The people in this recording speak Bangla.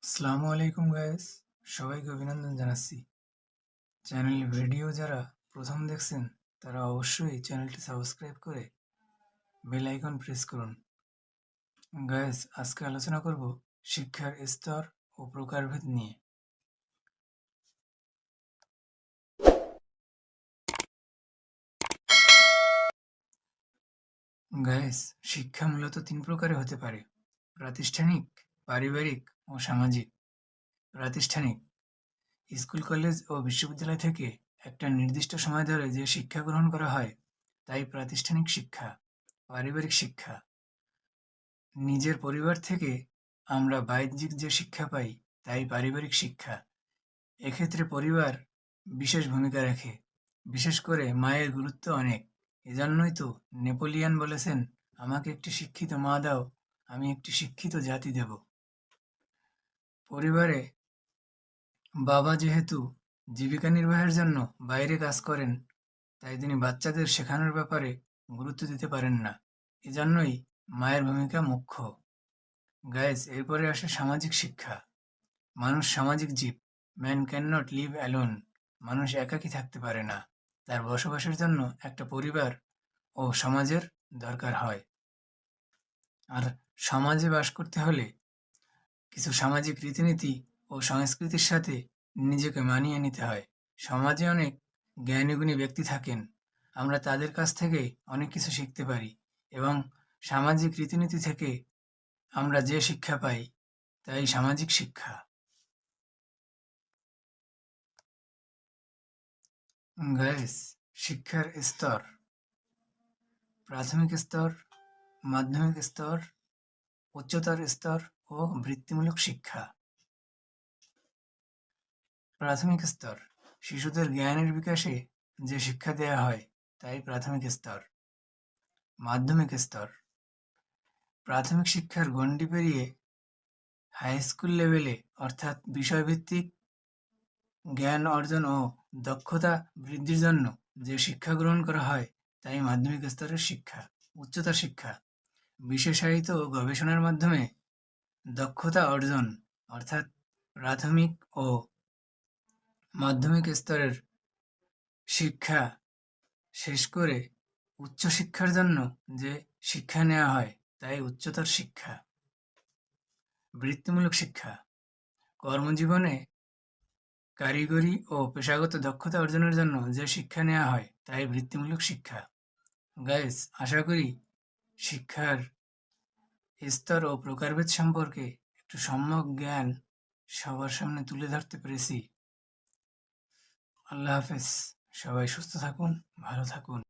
আসসালামু আলাইকুম গাইস, সবাইকে অভিনন্দন জানাচ্ছি। চ্যানেল ভিডিও যারা প্রথম দেখছেন তারা অবশ্যই চ্যানেলটি সাবস্ক্রাইব করে বেল আইকন প্রেস করুন। গাইস, আজকে আলোচনা করব শিক্ষার স্তর ও প্রকারভেদ নিয়ে। গাইস, শিক্ষা মূলত তিন প্রকারে হতে পারে: প্রাতিষ্ঠানিক, পারিবারিক ও সামাজিক। প্রাতিষ্ঠানিক: স্কুল, কলেজ ও বিশ্ববিদ্যালয় থেকে একটা নির্দিষ্ট সময় ধরে যে শিক্ষা গ্রহণ করা হয় তাই প্রাতিষ্ঠানিক শিক্ষা। পারিবারিক শিক্ষা: নিজের পরিবার থেকে আমরা বাহ্যিক যে শিক্ষা পাই তাই পারিবারিক শিক্ষা। এক্ষেত্রে পরিবার বিশেষ ভূমিকা রাখে, বিশেষ করে মায়ের গুরুত্ব অনেক। এজন্যই তো নেপোলিয়ন বলেছেন, আমাকে একটি শিক্ষিত মা দাও, আমি একটি শিক্ষিত জাতি দেব। পরিবারে বাবা যেহেতু জীবিকা নির্বাহের জন্য বাইরে কাজ করেন, তাই তিনি বাচ্চাদের শেখানোর ব্যাপারে গুরুত্ব দিতে পারেন না। এজন্যই মায়ের ভূমিকা মুখ্য। গাইজ, এরপরে আসে সামাজিক শিক্ষা। মানুষ সামাজিক জীব। Man can not live alone. মানুষ একাকী থাকতে পারে না। তার বসবাসের জন্য একটা পরিবার ও সমাজের দরকার হয়। আর সমাজে বাস করতে হলে কিছু সামাজিক রীতিনীতি ও সংস্কৃতির সাথে নিজেকে মানিয়ে নিতে হয়। সমাজে অনেক জ্ঞানীগুণী ব্যক্তি থাকেন, আমরা তাদের কাছ থেকে অনেক কিছু শিখতে পারি এবং সামাজিক রীতিনীতি থেকে আমরা যে শিক্ষা পাই তাই সামাজিক শিক্ষা। গাইস, শিক্ষার স্তর: প্রাথমিক স্তর, মাধ্যমিক স্তর, উচ্চতর স্তর ও বৃত্তিমূলক শিক্ষা। প্রাথমিক স্তর: শিশুদের জ্ঞানের বিকাশে যে শিক্ষা দেয়া হয় তাই প্রাথমিক স্তর। মাধ্যমিক স্তর: প্রাথমিক শিক্ষার গণ্ডি পেরিয়ে হাই স্কুল লেভেলে অর্থাৎ বিষয়ভিত্তিক জ্ঞান অর্জন ও দক্ষতা বৃদ্ধির জন্য যে শিক্ষা গ্রহণ করা হয় তাই মাধ্যমিক স্তরের শিক্ষা। উচ্চতর শিক্ষা: বিশেষায়িত গবেষণার মাধ্যমে দক্ষতা অর্জন, অর্থাৎ প্রাথমিক ও মাধ্যমিক স্তরের শিক্ষা শেষ করে উচ্চশিক্ষার জন্য যে শিক্ষা নেওয়া হয় তাই উচ্চতর শিক্ষা। বৃত্তিমূলক শিক্ষা: কর্মজীবনে কারিগরি ও পেশাগত দক্ষতা অর্জনের জন্য যে শিক্ষা নেওয়া হয় তাই বৃত্তিমূলক শিক্ষা। গাইস, আশা করি শিক্ষার স্তর ও প্রকারভেদ সম্পর্কে একটু সম্যক জ্ঞান সবার সামনে তুলে ধরতে পেরেছি। আল্লাহ হাফেজ। সবাই সুস্থ থাকুন, ভালো থাকুন।